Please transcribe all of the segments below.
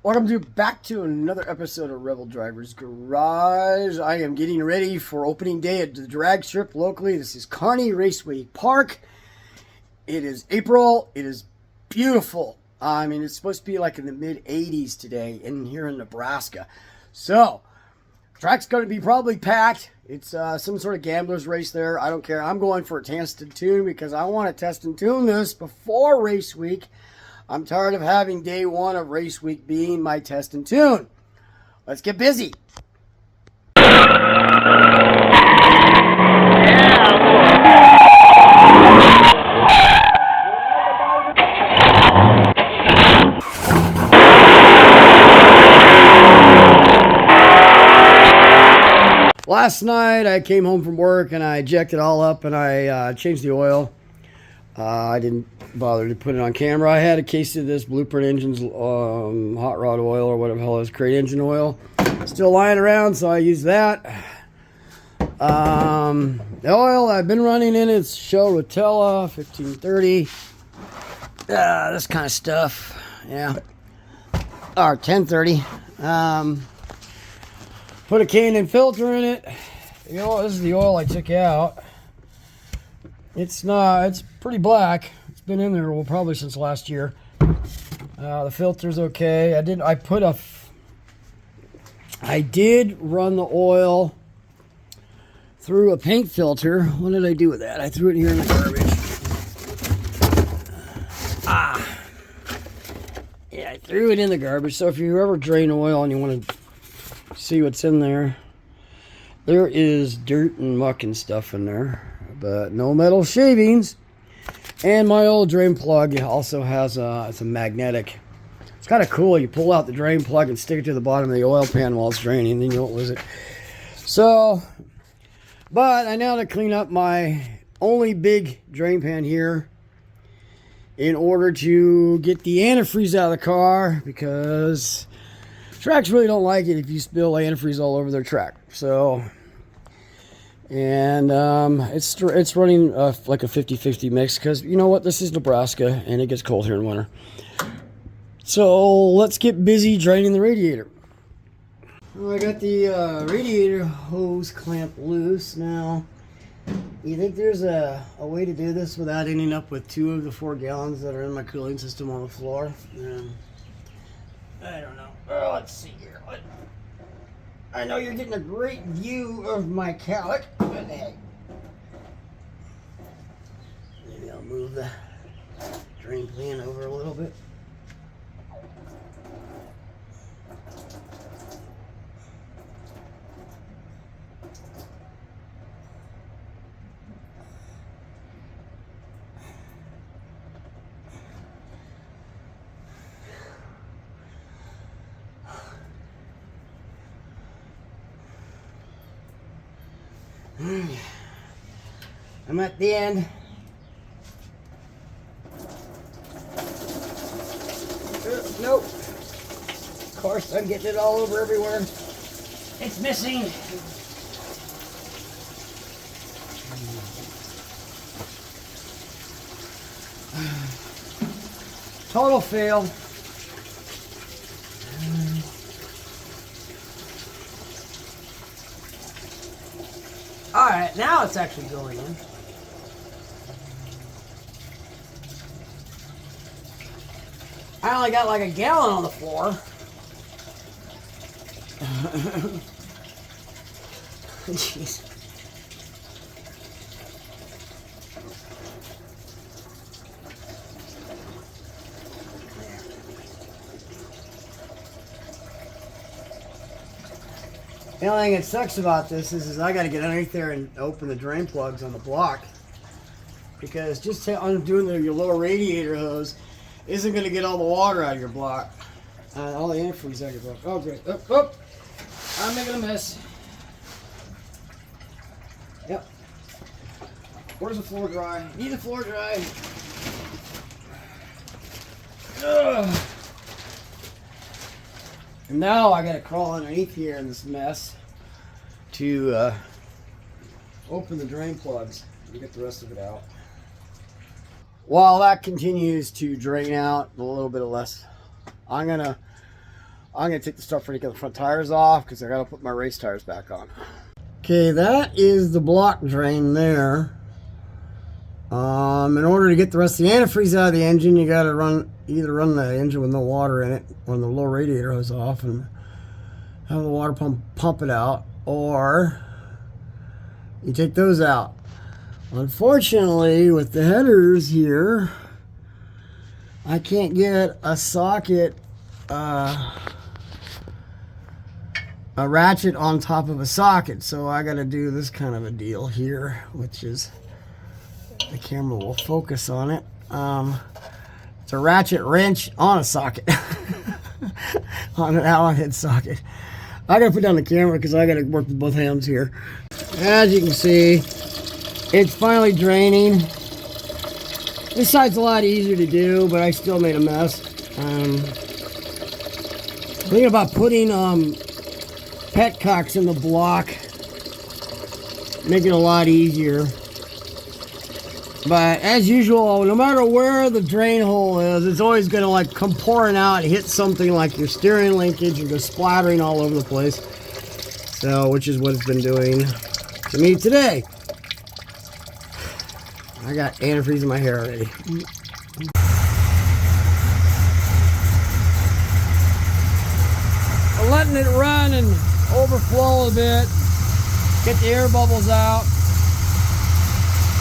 Welcome back to another episode of Rebel Driver's Garage. I am getting ready for opening day at the drag strip locally. This is Kearney Raceway Park. It is April. It is beautiful. I mean, it's supposed to be like in the mid 80s today in here in Nebraska. So, track's going to be probably packed. It's some sort of gambler's race there. I don't care. I'm going for a test and tune because I want to test and tune this before race week. I'm tired of having day one of race week being my test and tune. Let's get busy. Last night I came home from work and I jacked it all up and I changed the oil. I didn't bother to put it on camera. I had a case of this Blueprint Engines hot rod oil or whatever the hell it is, crate engine oil. Still lying around, so I used that. The oil I've been running in is Shell Rotella 1530. This kind of stuff. Yeah. Or 1030. Put a K&N filter in it. You know, this is the oil I took out. It's pretty black. It's been in there probably since last year. The filter's okay. I did run the oil through a paint filter. What did I do with that? I threw it here in the garbage. Yeah, I threw it in the garbage. So if you ever drain oil and you want to see what's in there, there is dirt and muck and stuff in there. But no metal shavings. And my old drain plug also has it's a magnetic. It's kind of cool. You pull out the drain plug and stick it to the bottom of the oil pan while it's draining, then you don't lose it. So, but I now have to clean up my only big drain pan here in order to get the antifreeze out of the car, because tracks really don't like it if you spill antifreeze all over their track. So, and it's running like a 50-50 mix, because you know what, this is Nebraska and it gets cold here in winter. So let's get busy draining the radiator. Well, I got the radiator hose clamp loose now. You think there's a way to do this without ending up with 2 of the 4 gallons that are in my cooling system on the floor? I don't know. Oh, let's see here. I know you're getting a great view of my calic, but hey. Maybe I'll move the drain pan over a little bit. I'm at the end. Nope. Of course, I'm getting it all over everywhere. It's missing. Total fail. Alright, now it's actually going in. I only got like a gallon on the floor. Jeez. The only thing that sucks about this is I got to get underneath there and open the drain plugs on the block, because just undoing your lower radiator hose isn't going to get all the water out of your block. All the antifreeze out of your block. Oh, great. Oh, I'm making a mess. Yep. Where's the floor dry? Need the floor dry. Ugh. And now I gotta crawl underneath here in this mess to open the drain plugs and get the rest of it out. While that continues to drain out a little bit of less, I'm gonna I'm going to take the stuff ready to get the front tires off because I got to put my race tires back on. Okay, that is the block drain there. In order to get the rest of the antifreeze out of the engine, you got to either run the engine with no water in it when the low radiator hose off and have the water pump it out, or you take those out. Unfortunately, with the headers here, I can't get a socket, a ratchet on top of a socket, so I got to do this kind of a deal here, which is, the camera will focus on it. It's a ratchet wrench on a socket, on an Allen head socket. I gotta put down the camera because I gotta work with both hands here. As you can see, it's finally draining. This side's a lot easier to do, but I still made a mess. Thinking about putting petcocks in the block, make it a lot easier. But as usual, no matter where the drain hole is, it's always going to like come pouring out and hit something like your steering linkage and go splattering all over the place. So, which is what it's been doing to me today. I got antifreeze in my hair already. I'm letting it run and overflow a bit, get the air bubbles out.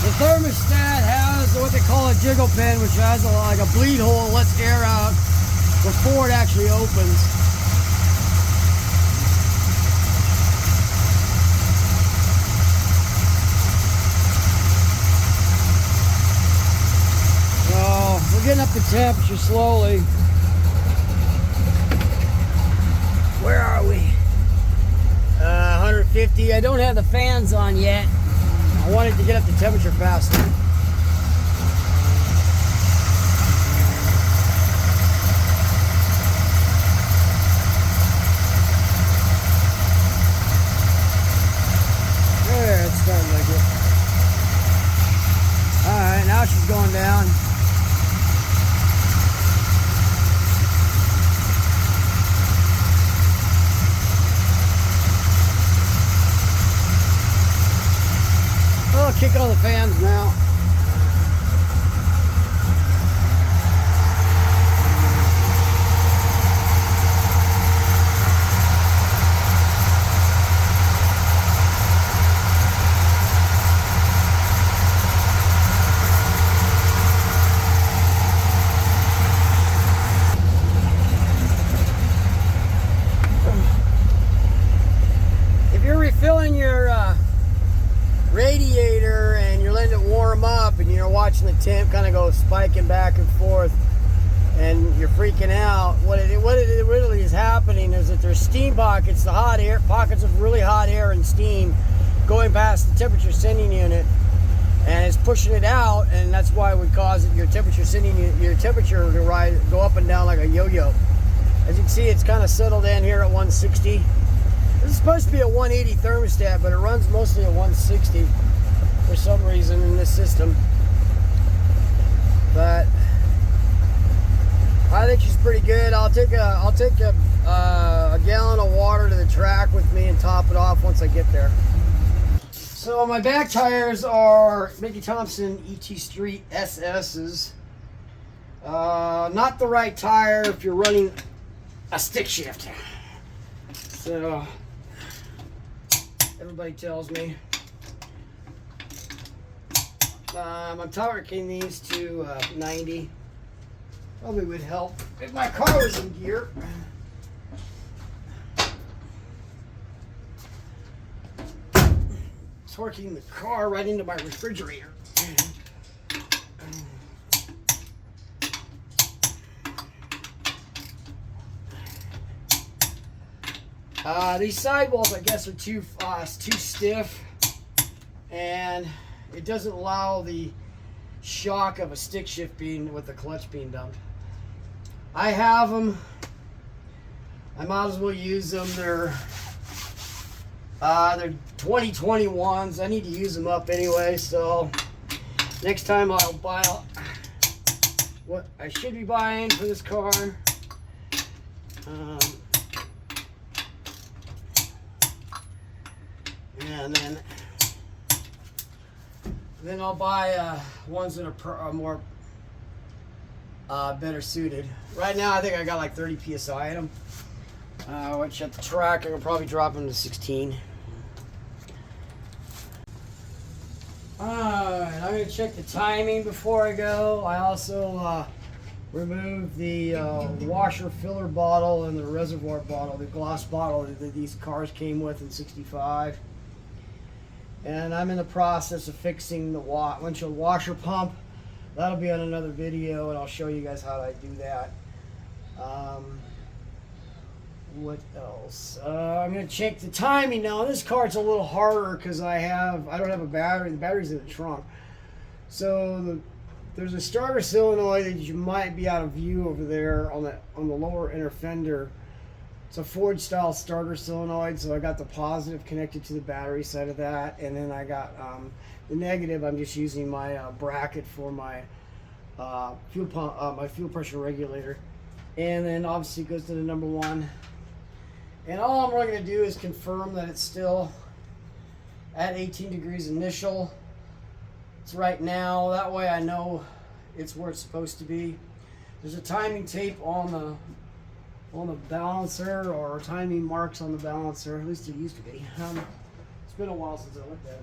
The thermostat has what they call a jiggle pin, which has like a bleed hole, lets air out before it actually opens. So we're getting up the temperature slowly. Where are we? 150. I don't have the fans on yet. I wanted to get up the temperature faster. There, it's starting like it. Alright, now she's going down. I'll kick on the fans now. If you're refilling your radiator and you're letting it warm up and you're watching the temp kind of go spiking back and forth and you're freaking out, what it really is happening is that there's steam pockets, the hot air pockets of really hot air and steam going past the temperature sending unit, and it's pushing it out, and that's why it would cause your temperature to go up and down like a yo-yo. As you can see, it's kind of settled in here at 160. This is supposed to be a 180 thermostat, but it runs mostly at 160 for some reason in this system. But I think she's pretty good. I'll take a gallon of water to the track with me and top it off once I get there. So my back tires are Mickey Thompson ET Street SS's. Not the right tire if you're running a stick shift. So everybody tells me. I'm torquing these to 90. Probably would help if my car was in gear. Torquing the car right into my refrigerator. These sidewalls, I guess, are too stiff, and it doesn't allow the shock of a stick shift being with the clutch being dumped. I have them. I might as well use them. They're 2021s. I need to use them up anyway, so next time I'll buy what I should be buying for this car. and then I'll buy ones that are more better suited. Right now I think I got like 30 psi in them, which at the track I can probably drop them to 16. Alright, I'm going to check the timing before I go. I also removed the washer filler bottle and the reservoir bottle, the gloss bottle that these cars came with in 65. And I'm in the process of fixing the windshield washer pump. That'll be on another video, and I'll show you guys how I do that. What else? I'm gonna check the timing now. This car, it's a little harder because I don't have a battery. The battery's in the trunk. So there's a starter solenoid that you might be out of view over there on the lower inner fender. It's a Ford style starter solenoid, so I got the positive connected to the battery side of that, and then I got the negative. I'm just using my bracket for my fuel pump, my fuel pressure regulator, and then obviously it goes to the number 1. And all I'm really going to do is confirm that it's still at 18 degrees initial. It's right now. That way I know it's where it's supposed to be. There's a timing tape on the balancer, or timing marks on the balancer. At least it used to be. It's been a while since I looked at it.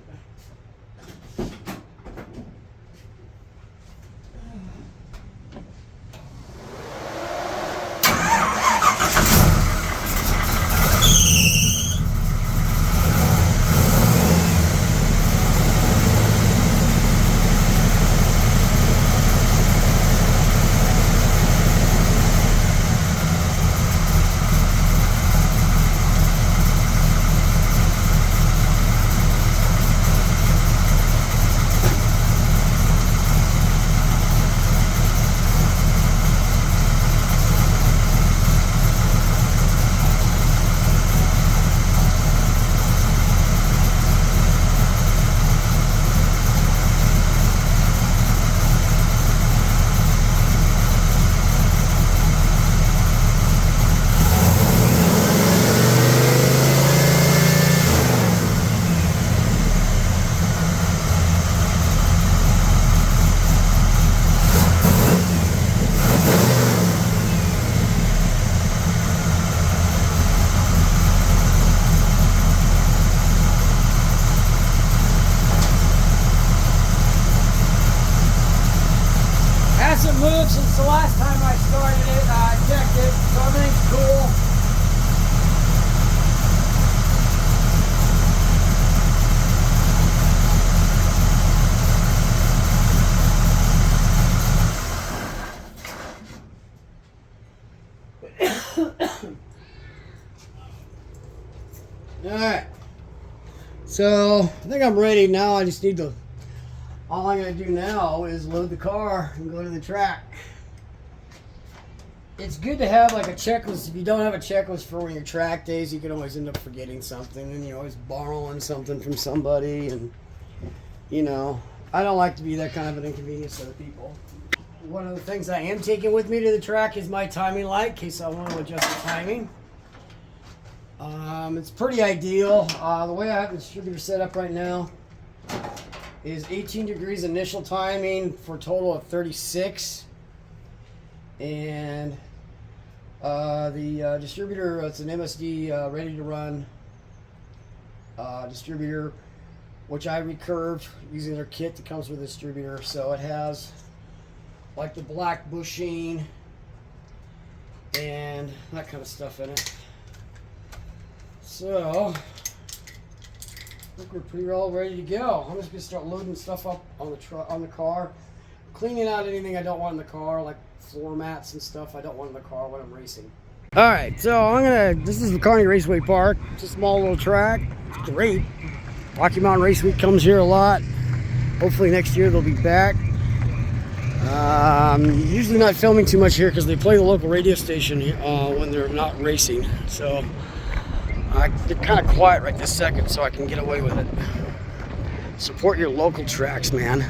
Moved since the last time I started it. I checked it, so everything's cool. Alright, so I think I'm ready now. I just need to, all I'm going to do now is load the car and go to the track. It's good to have like a checklist. If you don't have a checklist for one of your track days, you can always end up forgetting something, and you're always borrowing something from somebody, and you know, I don't like to be that kind of an inconvenience to other people. One of the things I am taking with me to the track is my timing light, in case I want to adjust the timing. It's pretty ideal. The way I have the distributor set up right now is 18 degrees initial timing for a total of 36. And the distributor, it's an MSD ready to run distributor, which I recurved using their kit that comes with the distributor. So it has like the black bushing and that kind of stuff in it. So I think we're pretty all ready to go. I'm just gonna start loading stuff up on the car, cleaning out anything I don't want in the car, like floor mats and stuff I don't want in the car when I'm racing. All right, so this is the Kearney Raceway Park. It's a small little track. It's great. Rocky Mountain Race Week comes here a lot. Hopefully next year they'll be back. Usually not filming too much here because they play the local radio station when they're not racing. So they're kind of quiet right this second, so I can get away with it. Support your local tracks, man.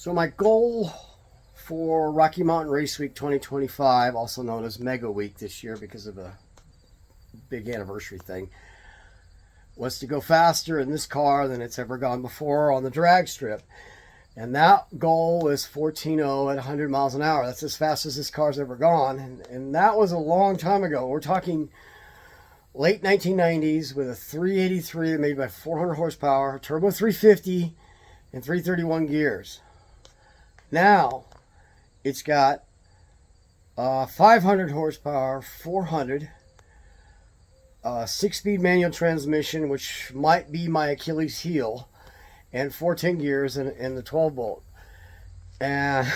So my goal for Rocky Mountain Race Week 2025, also known as Mega Week this year because of a big anniversary thing, was to go faster in this car than it's ever gone before on the drag strip. And that goal was 14.0 at 100 miles an hour. That's as fast as this car's ever gone. And that was a long time ago. We're talking late 1990s with a 383 made by 400 horsepower, turbo 350, and 331 gears. Now, it's got 500 horsepower, 400, 6-speed manual transmission, which might be my Achilles heel, and 410 gears and the 12 bolt. And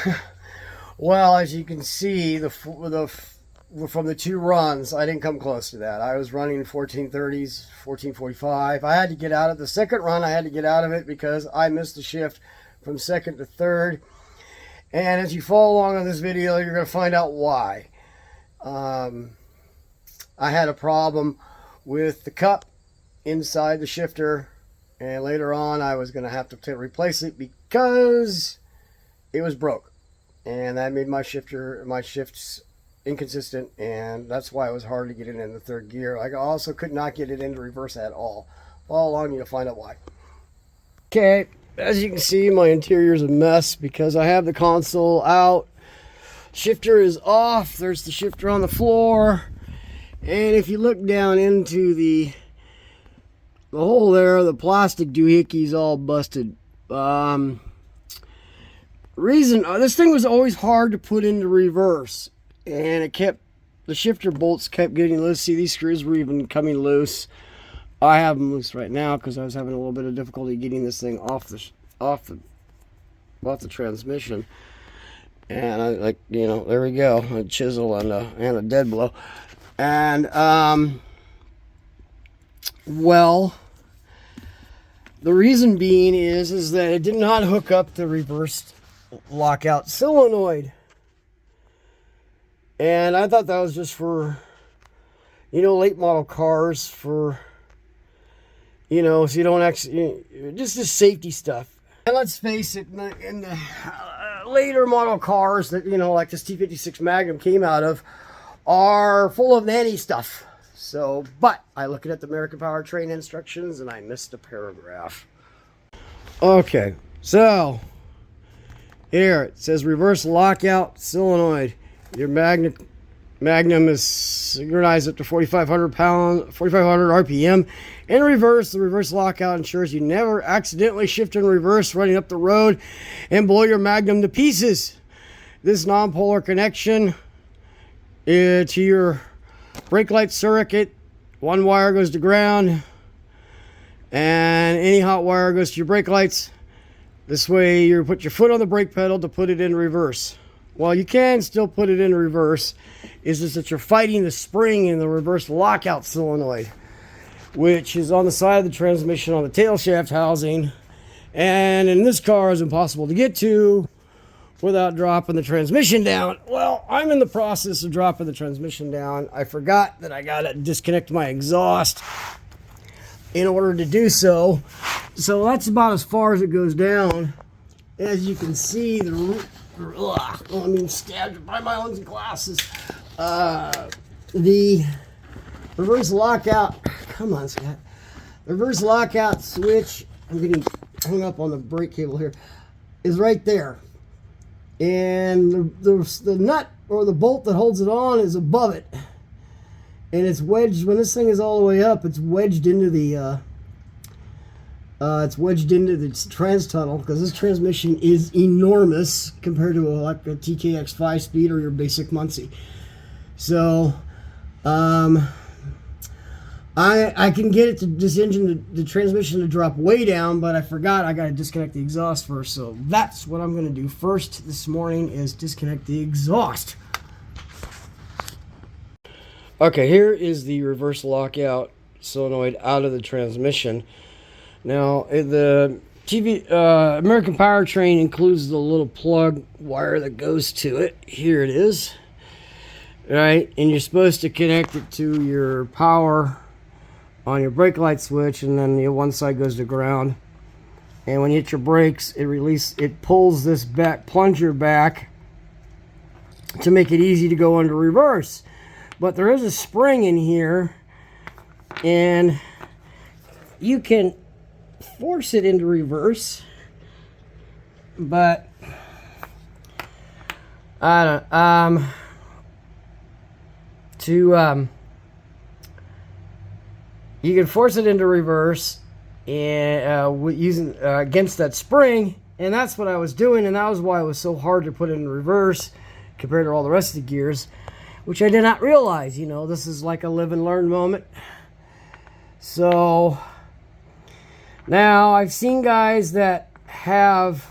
well, as you can see, from the two runs, I didn't come close to that. I was running 1430s, 1445. I had to get out of the second run. I had to get out of it because I missed the shift from second to third. And as you follow along on this video, you're going to find out why. I had a problem with the cup inside the shifter, and later on I was going to have to replace it because it was broke, and that made my shifts inconsistent, and that's why it was hard to get it in the third gear. I also could not get it into reverse at all. Follow along, you'll find out why. Okay, as you can see, my interior is a mess because I have the console out, shifter is off, there's the shifter on the floor, and if you look down into the hole there, the plastic doohickey's all busted. This thing was always hard to put into reverse, and the shifter bolts kept getting loose. See, these screws were even coming loose. I have them loose right now because I was having a little bit of difficulty getting this thing off the transmission. And there we go, a chisel and a dead blow. And well, the reason being is that it did not hook up the reverse lockout solenoid. And I thought that was just for, late model cars, for, so you don't actually, just the safety stuff. And let's face it, in the later model cars that, like this T56 Magnum came out of, are full of nanny stuff. So, but I looked at the American Powertrain instructions and I missed a paragraph. Okay, so here it says reverse lockout solenoid. Your Magnum is synchronized up to 4,500 RPM. In reverse, the reverse lockout ensures you never accidentally shift in reverse running up the road and blow your Magnum to pieces. This non-polar connection to your brake light circuit, one wire goes to ground, and any hot wire goes to your brake lights. This way you put your foot on the brake pedal to put it in reverse. Well, you can still put it in reverse. It's just that you're fighting the spring in the reverse lockout solenoid, which is on the side of the transmission on the tail shaft housing, and in this car is impossible to get to without dropping the transmission down. Well, I'm in the process of dropping the transmission down. I forgot that I gotta disconnect my exhaust in order to do so that's about as far as it goes down. As you can see, I'm stabbed by my own glasses. The reverse lockout, come on, Scott. Reverse lockout switch, I'm getting hung up on the brake cable here, is right there. And the nut or the bolt that holds it on is above it. And it's wedged, when this thing is all the way up, it's wedged into the trans tunnel, because this transmission is enormous compared to a TKX 5-speed or your basic Muncie. So I can get it to this engine, the transmission to drop way down, but I forgot I got to disconnect the exhaust first. So that's what I'm going to do first this morning, is disconnect the exhaust. Okay, here is the reverse lockout solenoid out of the transmission. Now, the American Powertrain includes the little plug wire that goes to it. Here it is. Right, and you're supposed to connect it to your power on your brake light switch, and then the one side goes to ground. and when you hit your brakes, it pulls this back plunger back to make it easy to go into reverse. But there is a spring in here, and you can force it into reverse, but I don't you can force it into reverse and using against that spring, and that's what I was doing, and that was why it was so hard to put it in reverse compared to all the rest of the gears, which I did not realize. You know, this is like a live and learn moment. So now I've seen guys that have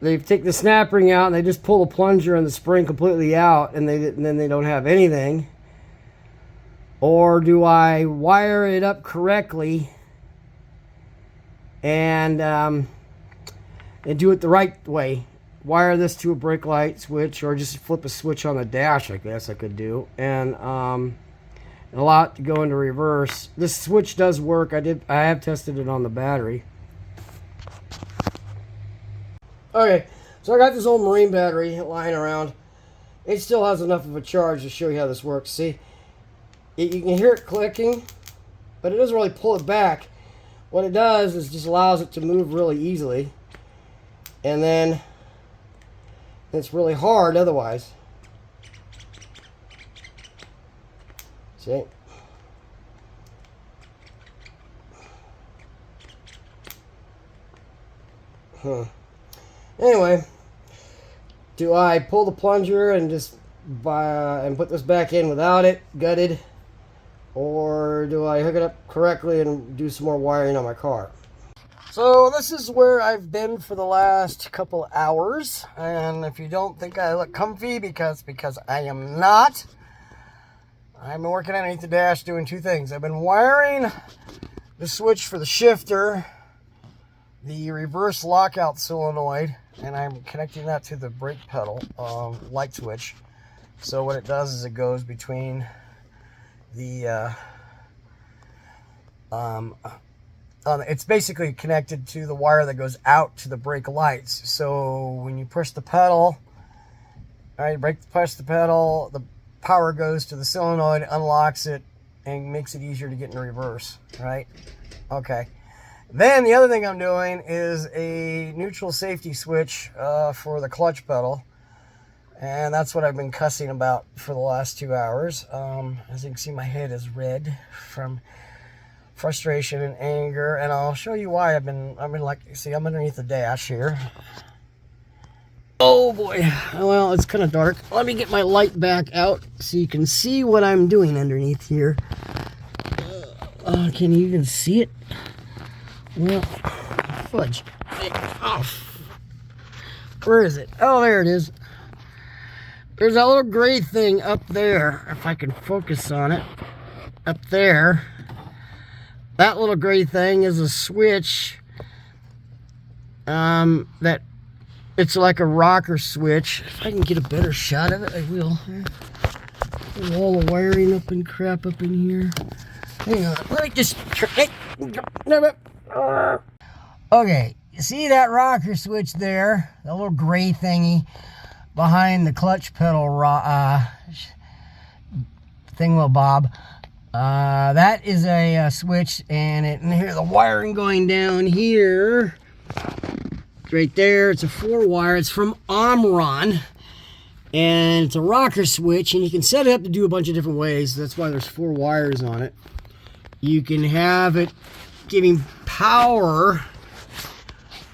they take the snap ring out and they just pull the plunger and the spring completely out, and then they don't have anything. Or do I wire it up correctly and do it the right way? Wire this to a brake light switch, or just flip a switch on the dash, I guess I could do, and allow it to go into reverse. This switch does work. I have tested it on the battery. Okay, so I got this old marine battery lying around. It still has enough of a charge to show you how this works. See, you can hear it clicking, but it doesn't really pull it back. What it does is just allows it to move really easily, and then it's really hard otherwise. See? Anyway, do I pull the plunger and just and put this back in without it gutted, or do I hook it up correctly and do some more wiring on my car? So this is where I've been for the last couple hours, and if you don't think I look comfy, because I am not. I've been working underneath the dash doing two things. I've been wiring the switch for the shifter, the reverse lockout solenoid, and I'm connecting that to the brake pedal light switch. So what it does is it goes between the it's basically connected to the wire that goes out to the brake lights. So when you push the pedal, all right, push the pedal, the power goes to the solenoid, unlocks it, and makes it easier to get in reverse, right? Okay. Then the other thing I'm doing is a neutral safety switch for the clutch pedal. And that's what I've been cussing about for the last 2 hours. As you can see, my head is red from frustration and anger. And I'll show you why I've been like, see, I'm underneath the dash here. Oh boy. Well, it's kind of dark. Let me get my light back out so you can see what I'm doing underneath here. Can you even see it? Well, fudge. Oh, where is it? Oh, there it is. There's that little gray thing up there, if I can focus on it. Up there. That little gray thing is a switch that it's like a rocker switch. If I can get a better shot of it, I will. There's all the wiring up and crap up in here. Hang on, let me just try. Okay, you see that rocker switch there? That little gray thingy behind the clutch pedal thingamabob. That is a switch, and here the wiring going down here. Right there, it's a 4-wire. It's from Omron, and it's a rocker switch, and you can set it up to do a bunch of different ways. That's why there's 4 wires on it. You can have it giving power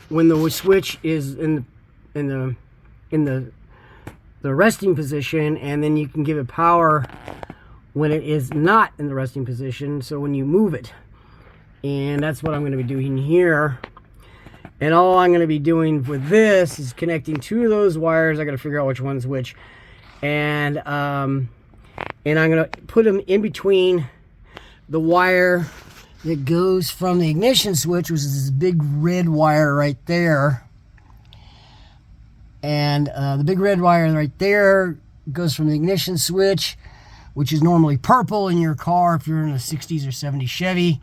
when the switch is in the resting position, and then you can give it power when it is not in the resting position, so when you move it. And that's what I'm going to be doing here. And all I'm going to be doing with this is connecting 2 of those wires. I got to figure out which one's which, and I'm going to put them in between the wire that goes from the ignition switch, which is this big red wire right there. And the big red wire right there goes from the ignition switch, which is normally purple in your car if you're in a 60s or 70s Chevy.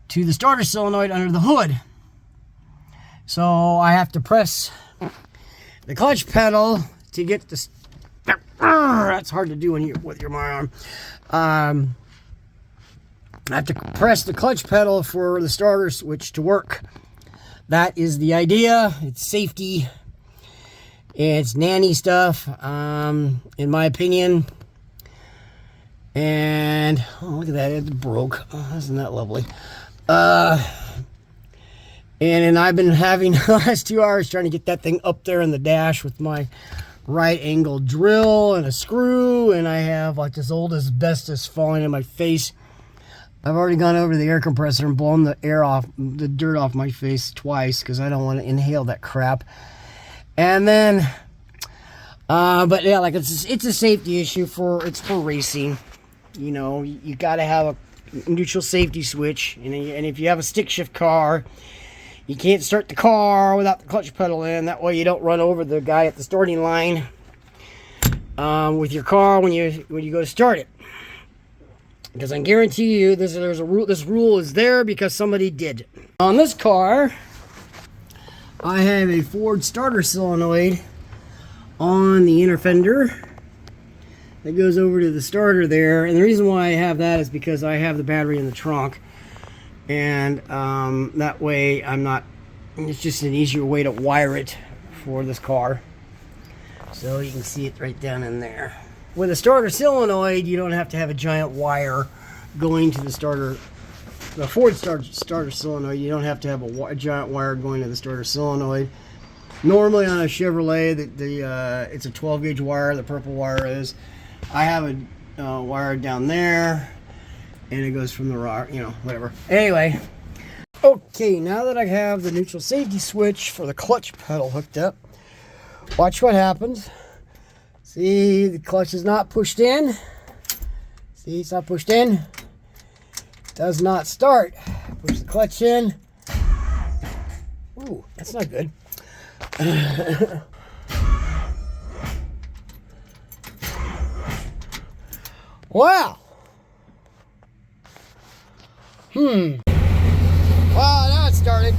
to the starter solenoid under the hood. So I have to press the clutch pedal to get this. That's hard to do when you're with my arm. I have to press the clutch pedal for the starter switch to work. That is the idea. It's safety. It's nanny stuff, in my opinion. And oh, look at that, it broke. Oh, isn't that lovely? And I've been having the last 2 hours trying to get that thing up there in the dash with my right angle drill and a screw, and I have like this old asbestos falling in my face. I've already gone over to the air compressor and blown the dirt off my face twice because I don't want to inhale that crap. And then, but yeah, like it's a safety issue it's for racing. You know, you got to have a neutral safety switch, and if you have a stick shift car, you can't start the car without the clutch pedal in. That way you don't run over the guy at the starting line with your car when you go to start it. Because I guarantee you, this rule is there because somebody did. On this car, I have a Ford starter solenoid on the inner fender that goes over to the starter there. And the reason why I have that is because I have the battery in the trunk. And that way it's just an easier way to wire it for this car. So you can see it right down in there. With a starter solenoid, you don't have to have a giant wire going to the starter. The Ford starter solenoid, you don't have to have a giant wire going to the starter solenoid. Normally on a Chevrolet, it's a 12 gauge wire, the purple wire is. I have a wire down there, and it goes from the rock, whatever. Anyway, okay, now that I have the neutral safety switch for the clutch pedal hooked up, watch what happens. See, the clutch is not pushed in. See, it's not pushed in. Does not start. Push the clutch in. Ooh, that's not good. Wow. Wow, now it started.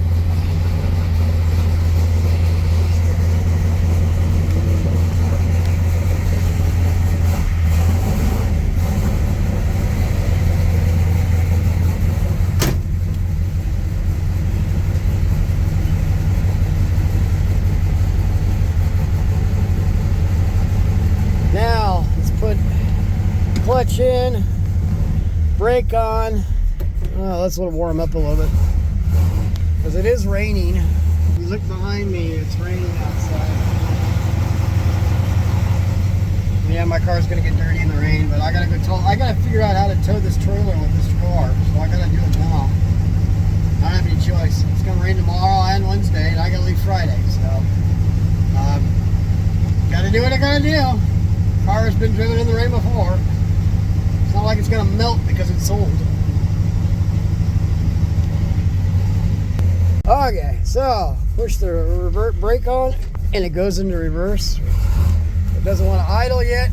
Now, let's put clutch in, brake on. Oh, let's let it warm up a little bit. Because it is raining. If you look behind me, it's raining outside. Yeah, my car's gonna get dirty in the rain, but I gotta figure out how to tow this trailer with this car. So I gotta do it now. I don't have any choice. It's gonna rain tomorrow and Wednesday, and I gotta leave Friday, so gotta do what I gotta do. Car has been driven in the rain before. It's not like it's gonna melt because it's old. Okay, so push the revert brake on and it goes into reverse. It doesn't want to idle yet.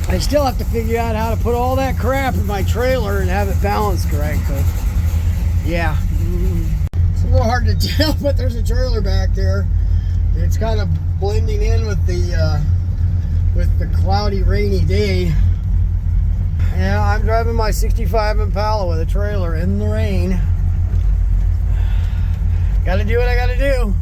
I still have to figure out how to put all that crap in my trailer and have it balanced correctly. Yeah. It's a little hard to tell, but there's a trailer back there. It's kind of blending in with the cloudy, rainy day. Yeah, I'm driving my 65 Impala with a trailer in the rain. Gotta do what I gotta do.